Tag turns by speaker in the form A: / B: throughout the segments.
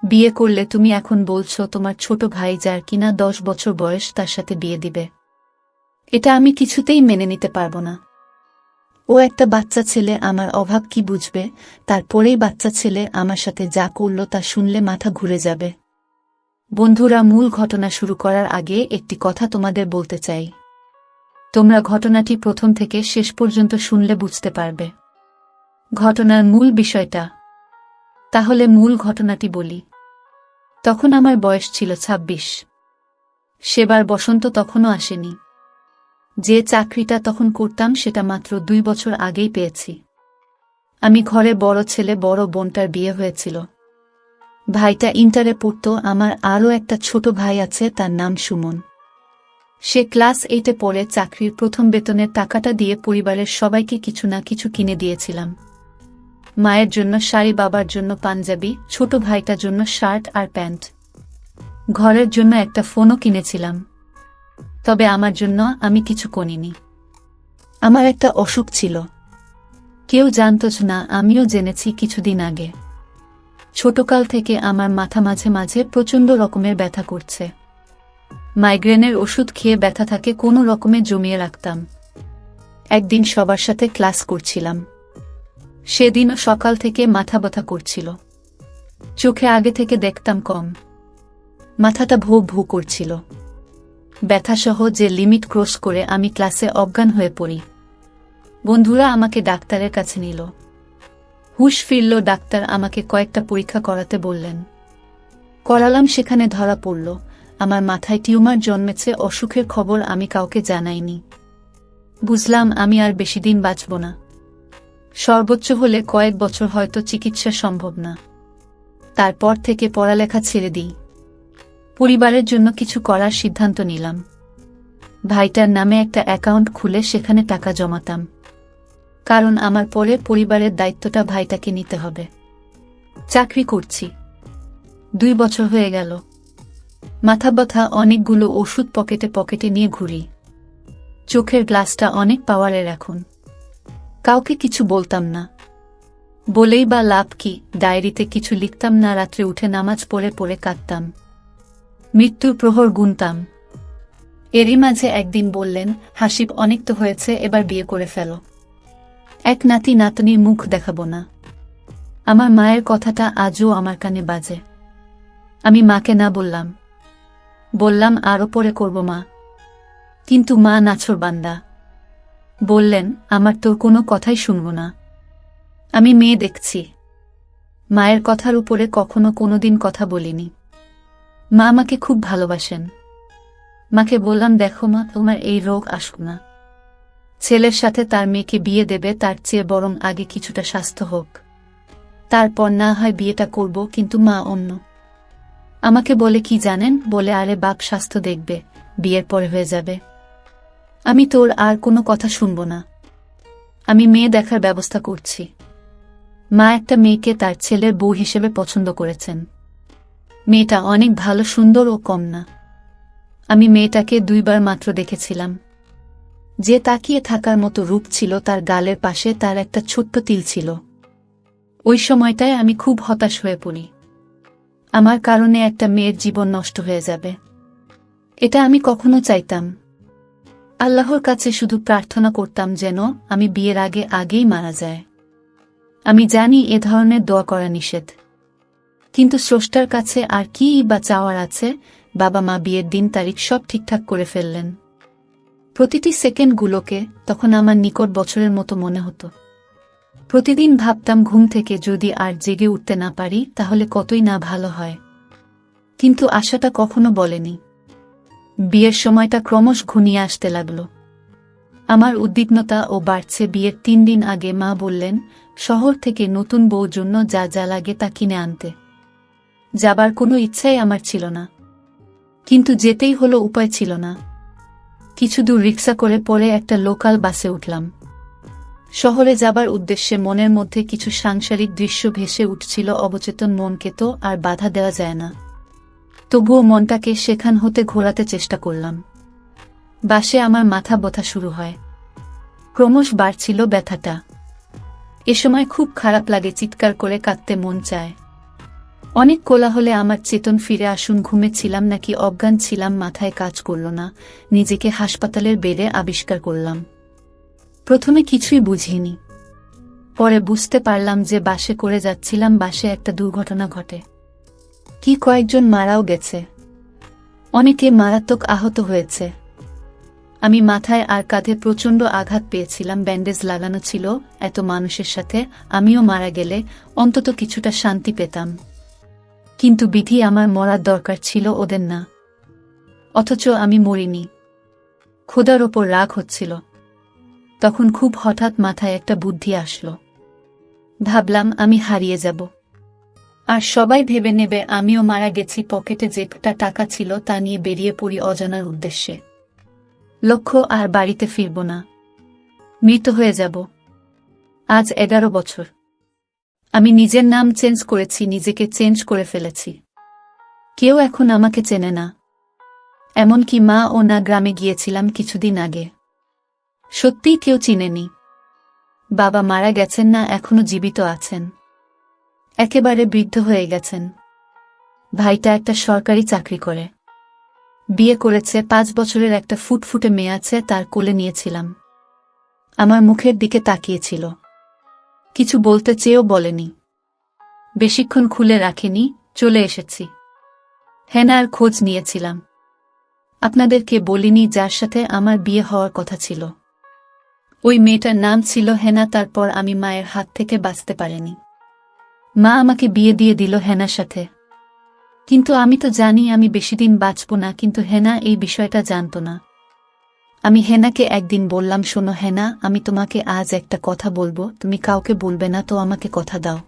A: বিয়ে করলে তুমি এখন বলছো তোমার ছোট ভাই যার কিনা 10 বছর বয়স তার সাথে বিয়ে দিবে। এটা আমি কিছুতেই মেনে নিতে পারবো না। ও একটা বাচ্চা ছেলে, আমার অভাব কি বুঝবে? তারপরেই বাচ্চা ছেলে আমার সাথে যা করল তা শুনলে মাথা ঘুরে যাবে। বন্ধুরা, মূল ঘটনা শুরু করার আগে একটি কথা তোমাদের বলতে চাই। তোমরা ঘটনাটি প্রথম থেকে শেষ পর্যন্ত শুনলে বুঝতে পারবে ঘটনার মূল বিষয়টা। তাহলে মূল ঘটনাটি বলি। তখন আমার বয়স ছিল 26। সেবার বসন্ত তখনও আসেনি। যে চাকরিটা তখন করতাম সেটা মাত্র 2 বছর আগেই পেয়েছি। আমি ঘরে বড় ছেলে, বড় বোনটার বিয়ে হয়েছিল। ভাইটা ইন্টারে পড়তো। আমার আরও একটা ছোট ভাই আছে, তার নাম সুমন। সে ক্লাস 8-এ পড়ে। চাকরির প্রথম বেতনের টাকাটা দিয়ে পরিবারের সবাইকে কিছু না কিছু কিনে দিয়েছিলাম। মায়ের জন্য শাড়ি, বাবার জন্য পাঞ্জাবি, ছোট ভাইটার জন্য শার্ট আর প্যান্ট। ঘরের জন্য একটা ফোনও কিনেছিলাম। তবে আমার জন্য আমি কিছু কিনিনি। আমার একটা অসুখ ছিল, কেউ জানত না, আমিও জেনেছি কিছুদিন আগে। ছোটকাল থেকে আমার মাথা মাঝে মাঝে প্রচণ্ড রকমের ব্যথা করছে। মাইগ্রেনের ওষুধ খেয়ে ব্যথা থাকে কোনো রকমে জমিয়ে রাখতাম। একদিন সবার সাথে ক্লাস করছিলাম। সেদিনও সকাল থেকে মাথা ব্যথা করছিল। চোখে আগে থেকে দেখতাম কম, মাথাটা ভো ভো করছিল। ব্যথাসহ যে লিমিট ক্রস করে আমি ক্লাসে অজ্ঞান হয়ে পড়ি। বন্ধুরা আমাকে ডাক্তারের কাছে নিল। হুঁশ ফিরল। ডাক্তার আমাকে কয়েকটা পরীক্ষা করাতে বললেন। করালাম, সেখানে ধরা পড়ল আমার মাথায় টিউমার জন্মেছে। অসুখের খবর আমি কাউকে জানাইনি। বুঝলাম আমি আর বেশি দিন বাঁচব না। সর্বোচ্চ হলে কয়েক বছর, হয়তো চিকিৎসা সম্ভব না। তারপর থেকে পড়ালেখা ছেড়ে দিই। পরিবারের জন্য কিছু করার সিদ্ধান্ত নিলাম। ভাইটার নামে একটা অ্যাকাউন্ট খুলে সেখানে টাকা জমাতাম, কারণ আমার পরে পরিবারের দায়িত্বটা ভাইটাকে নিতে হবে। চাকরি করছি, 2 বছর হয়ে গেল। মাথা ব্যথা, অনেকগুলো ওষুধ পকেটে পকেটে নিয়ে ঘুরি। চোখের গ্লাসটা অনেক পাওয়ারের এখন। কাউকে কিছু বলতাম না, বলেই বা লাভ কি? ডায়েরিতে কিছু লিখতাম না। রাত্রে উঠে নামাজ পড়ে পড়ে কাঁদতাম, মৃত্যুর প্রহর গুনতাম। এরই মাঝে একদিন বললেন, হাসিব অনেক তো হয়েছে, এবার বিয়ে করে ফেলো। এক নাতি নাতনির মুখ দেখাবো না। আমার মায়ের কথাটা আজও আমার কানে বাজে। আমি মাকে না বললাম। বললাম আরও পরে করব মা। কিন্তু মা নাছোড়বান্দা। বললেন, আমার তোর কোনো কথাই শুনব না। আমি মেয়ে দেখছি। মায়ের কথার উপরে কখনো কোনোদিন কথা বলিনি। মা আমাকে খুব ভালোবাসেন। মাকে বললাম, দেখো মা, তোমার এই রোগ আসুক না। ছেলের সাথে তার মেয়েকে বিয়ে দেবে, তার চেয়ে বরং আগে কিছুটা স্বাস্থ্য হোক, তারপর না হয় বিয়েটা করব। কিন্তু মা অন্য। আমাকে বলে কি জানেন? বলে, আরে বাপ স্বাস্থ্য দেখবে, বিয়ের পরে হয়ে যাবে। আমি তোর আর কোনো কথা শুনব না। আমি মেয়ে দেখার ব্যবস্থা করছি। মা একটা মেয়েকে তার ছেলের বউ হিসেবে পছন্দ করেছেন। মেয়েটা অনেক ভালো, সুন্দর ও কম না। আমি মেয়েটাকে 2 বার মাত্র দেখেছিলাম। যে তাকিয়ে থাকার মতো রূপ ছিল, তার গালের পাশে তার একটা ছোট্ট তিল ছিল। ওই সময়টায় আমি খুব হতাশ হয়ে পড়ি। আমার কারণে একটা মেয়ের জীবন নষ্ট হয়ে যাবে, এটা আমি কখনো চাইতাম। আল্লাহর কাছে শুধু প্রার্থনা করতাম যেন আমি বিয়ের আগেই মারা যায়। আমি জানি এ ধরনের দোয়া করা নিষেধ, কিন্তু স্রষ্টার কাছে আর কি বা চাওয়ার আছে? বাবা মা বিয়ের দিন তারিখ সব ঠিকঠাক করে ফেললেন। প্রতিটি সেকেন্ডগুলোকে তখন আমার নিকট বছরের মতো মনে হতো। প্রতিদিন ভাবতাম, ঘুম থেকে যদি আর জেগে উঠতে না পারি তাহলে কতই না ভালো হয়। কিন্তু আশাটা কখনো বলেনি। বিয়ের সময়টা ক্রমশ ঘনিয়ে আসতে লাগল। আমার উদ্বিগ্নতা ও বাড়ছে। বিয়ের 3 দিন আগে মা বললেন শহর থেকে নতুন বউর জন্য যা যা লাগে তা কিনে আনতে। যাবার কোনো ইচ্ছাই আমার ছিল না, কিন্তু যেতেই হলো, উপায় ছিল না। কিছু দূর রিক্সা করে পরে একটা লোকাল বাসে উঠলাম। শহরে যাবার উদ্দেশ্যে মনের মধ্যে কিছু সাংসারিক দৃশ্য ভেসে উঠছিল। অবচেতন মনকে তো আর বাধা দেওয়া যায় না। তবুও মনটাকে সেখান হতে ঘোরাতে চেষ্টা করলাম। বাসে আমার মাথা ব্যথা শুরু হয়। ক্রমশ বাড়ছিল ব্যথাটা। এ সময় খুব খারাপ লাগে, চিৎকার করে কাঁদতে মন চায়। অনেক কোলাহলে আমার চেতন ফিরে আসুন। ঘুমেছিলাম নাকি অজ্ঞান ছিলাম মাথায় কাজ করল না। নিজেকে হাসপাতালের বেডে আবিষ্কার করলাম। প্রথমে কিছুই বুঝিনি, পরে বুঝতে পারলাম যে বাসে করে যাচ্ছিলাম, বাসে একটা দুর্ঘটনা ঘটে। কি কয়েকজন মারাও গেছে, অনেকে মারাত্মক আহত হয়েছে। আমি মাথায় আর কাঁধে প্রচণ্ড আঘাত পেয়েছিলাম, ব্যান্ডেজ লাগানো ছিল। এত মানুষের সাথে আমিও মারা গেলে অন্তত কিছুটা শান্তি পেতাম, কিন্তু বিধি আমার মরার দরকার ছিল, ওদের না। অথচ আমি মরিনি। খোদার ওপর রাগ হচ্ছিল। তখন খুব হঠাৎ মাথায় একটা বুদ্ধি আসলো। ভাবলাম আমি হারিয়ে যাব, আর সবাই ভেবে নেবে আমিও মারা গেছি। পকেটে যেটা টাকা ছিল তা নিয়ে বেরিয়ে পড়ি অজানার উদ্দেশ্যে। লক্ষ্য, আর বাড়িতে ফিরব না, মৃত হয়ে যাব। আজ 11 বছর আমি নিজের নাম চেঞ্জ করেছি, নিজেকে চেঞ্জ করে ফেলেছি। কেউ এখন আমাকে চেনে না, এমনকি মা ও না। গ্রামে গিয়েছিলাম কিছুদিন আগে, সত্যিই কেউ চিনেনি। বাবা মারা গেছেন না, এখনো জীবিত আছেন, একেবারে বৃদ্ধ হয়ে গেছেন। ভাইটা একটা সরকারি চাকরি করে, বিয়ে করেছে, 5 বছরের একটা ফুটফুটে মেয়ে আছে, তার কোলে নিয়েছিলাম। আমার মুখের দিকে তাকিয়েছিল, কিছু বলতে চেয়েও বলেনি। বেশিক্ষণ খুলে রাখেনি, চলে এসেছি। হেনার খোঁজ নিয়েছিলাম, আপনাদেরকে বলিনি, যার সাথে আমার বিয়ে হওয়ার কথা ছিল। ওই মেয়েটার নাম ছিল হেনা। তারপর আমি মায়ের হাত থেকে বাঁচতে পারিনি। মা আমাকে বিয়ে দিয়ে দিল হেনার সাথে, কিন্তু আমি তো জানি আমি বেশিদিন বাঁচব না। কিন্তু হেনা এই বিষয়টা জানত না। আমি হেনাকে একদিন বললাম, শোনো হেনা, আমি তোমাকে আজ একটা কথা বলবো, তুমি কাউকে বলবে না তো, আমাকে কথা দাও।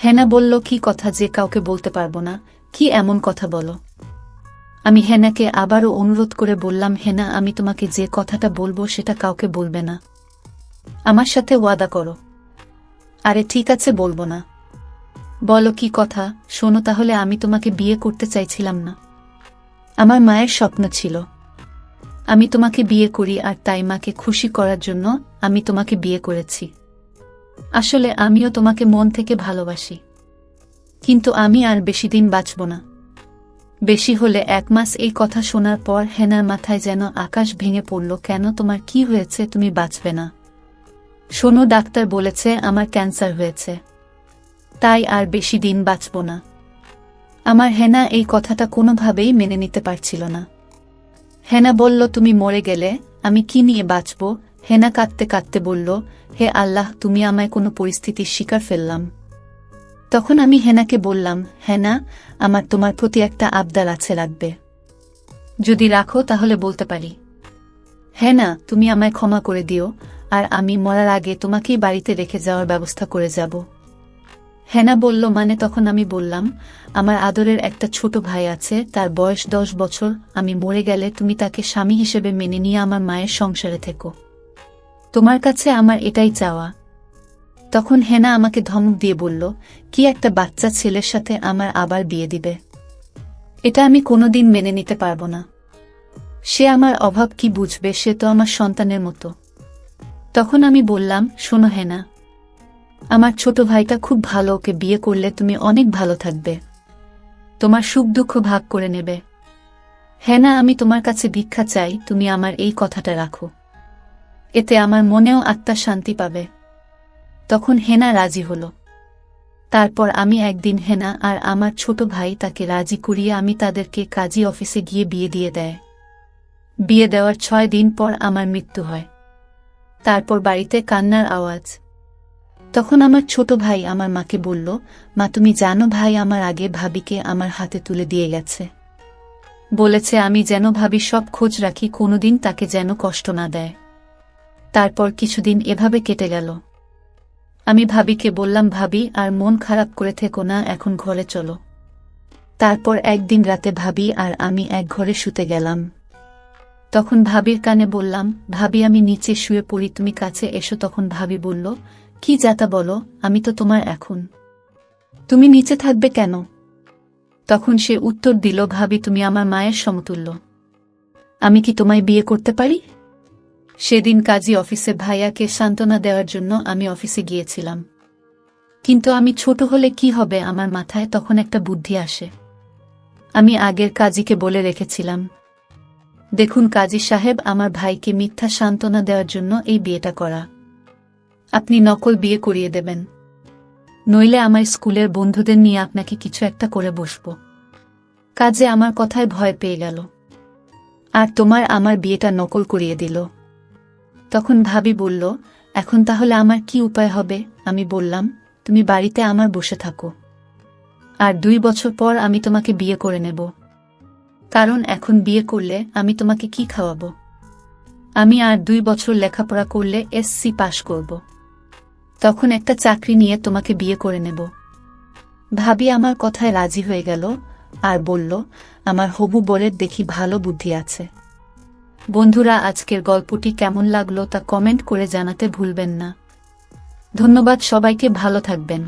A: হেনা বলল, কি কথা যে কাউকে বলতে পারবো না? কি এমন কথা বলো? আমি হেনাকে আবারও অনুরোধ করে বললাম, হেনা, আমি তোমাকে যে কথাটা বলবো সেটা কাউকে বলবে না, আমার সাথে ওয়াদা করো। আরে ঠিক আছে, বলবো না। বলো কি কথা? শোনো তাহলে, আমি তোমাকে বিয়ে করতে চাইছিলাম না, আমার মায়ের স্বপ্ন ছিল আমি তোমাকে বিয়ে করি, আর তাই মাকে খুশি করার জন্য আমি তোমাকে বিয়ে করেছি। আসলে আমিও তোমাকে মন থেকে ভালোবাসি, কিন্তু আমি আর বেশি দিন বাঁচব না, বেশি হলে 1 মাস। এই কথা শোনার পর হেনার মাথায় যেন আকাশ ভেঙে পড়ল। কেন, তোমার কি হয়েছে? তুমি বাঁচবে না। শোনো, ডাক্তার বলেছে আমার ক্যান্সার হয়েছে, তাই আর বেশি দিন বাঁচব না। আমার হেনা এই কথাটা কোনোভাবেই মেনে নিতে পারছিল না। হেনা বলল, তুমি মরে গেলে আমি কি নিয়ে বাঁচব? হেনা কাঁদতে কাঁদতে বলল, হে আল্লাহ, তুমি আমায় কোনো পরিস্থিতির শিকার ফেললাম। তখন আমি হেনাকে বললাম, হেনা, আমার তোমার প্রতি একটা আবদার আছে, রাখবে? যদি রাখো তাহলে বলতে পারি। হেনা, তুমি আমায় ক্ষমা করে দিও, আর আমি মরার আগে তোমাকেই বাড়িতে রেখে যাওয়ার ব্যবস্থা করে যাব। হেনা বলল, মানে? তখন আমি বললাম, আমার আদরের একটা ছোট ভাই আছে, তার বয়স 10 বছর। আমি মরে গেলে তুমি তাকে স্বামী হিসেবে মেনে নিয়ে আমার মায়ের সংসারে থেকো। তোমার কাছে আমার এটাই চাওয়া। তখন হেনা আমাকে ধমক দিয়ে বলল, কি একটা বাচ্চা ছেলের সাথে আমার আবার বিয়ে দিবে? এটা আমি কোনোদিন মেনে নিতে পারবো না। সে আমার অভাব কি বুঝবে? সে তো আমার সন্তানের মতো। তখন আমি বললাম, শোনো হেনা, আমার ছোট ভাইটা খুব ভালো, ওকে বিয়ে করলে তুমি অনেক ভালো থাকবে, তোমার সুখ দুঃখ ভাগ করে নেবে। হেনা, আমি তোমার কাছে ভিক্ষা চাই, তুমি আমার এই কথাটা রাখো, এতে আমার মনেও আত্মা শান্তি পাবে। তখন হেনা রাজি হল। তারপর আমি একদিন হেনা আর আমার ছোট ভাই তাকে রাজি করিয়ে আমি তাদেরকে কাজী অফিসে গিয়ে বিয়ে দিয়ে দেয়। বিয়ে দেওয়ার 6 দিন পর আমার মৃত্যু হয়। তারপর বাড়িতে কান্নার আওয়াজ। তখন আমার ছোট ভাই আমার মাকে বলল, মা, তুমি জানো ভাই আমার আগে ভাবিকে আমার হাতে তুলে দিয়ে গেছে, বলেছে আমি যেন ভাবির সব খোঁজ রাখি, কোনোদিন তাকে যেন কষ্ট না দেয়। তারপর কিছুদিন এভাবে কেটে গেল। আমি ভাবিকে বললাম, ভাবি, আর মন খারাপ করে থেকো না, এখন ঘরে চলো। তারপর একদিন রাতে ভাবি আর আমি এক ঘরে শুতে গেলাম। তখন ভাবির কানে বললাম, ভাবি, আমি নিচে শুয়ে পড়ি, তুমি কাছে এসো। তখন ভাবি বলল, কি যাতা বলো, আমি তো তোমার এখন, তুমি নিচে থাকবে কেন? তখন সে উত্তর দিল, ভাবি, তুমি আমার মায়ের সমতুল্য, আমি কি তোমায় বিয়ে করতে পারি? সেদিন কাজী অফিসে ভাইয়াকে সান্ত্বনা দেওয়ার জন্য আমি অফিসে গিয়েছিলাম। কিন্তু আমি ছোট হলে কি হবে, আমার মাথায় তখন একটা বুদ্ধি আসে। আমি আগের কাজীকে বলে রেখেছিলাম, দেখুন কাজী সাহেব, আমার ভাইকে মিথ্যা সান্ত্বনা দেওয়ার জন্য এই বিয়েটা করা। আপনি নকল বিয়ে করিয়ে দেবেন, নইলে আমার স্কুলের বন্ধুদের নিয়ে আপনাকে কিছু একটা করে বসবো। কাজে আমার কথায় ভয় পেয়ে গেল, আর আমার বিয়েটা নকল করিয়ে দিল। তখন ভাবি বলল, এখন তাহলে আমার কি উপায় হবে? আমি বললাম, তুমি বাড়িতে আমার বসে থাকো, আর 2 বছর পর আমি তোমাকে বিয়ে করে নেব। কারণ এখন বিয়ে করলে আমি তোমাকে কি খাওয়াবো? আমি আর 2 বছর লেখাপড়া করলে এসসি পাশ করব, তখন একটা চাকরি নিয়ে তোমাকে বিয়ে করে নেব। ভাবি আমার কথায় রাজি হয়ে গেল আর বলল, আমার হবু বরের দেখি ভালো বুদ্ধি আছে। বন্ধুরা, আজকের গল্পটি কেমন লাগলো তা কমেন্ট করে জানাতে ভুলবেন না। ধন্যবাদ সবাইকে, ভালো থাকবেন।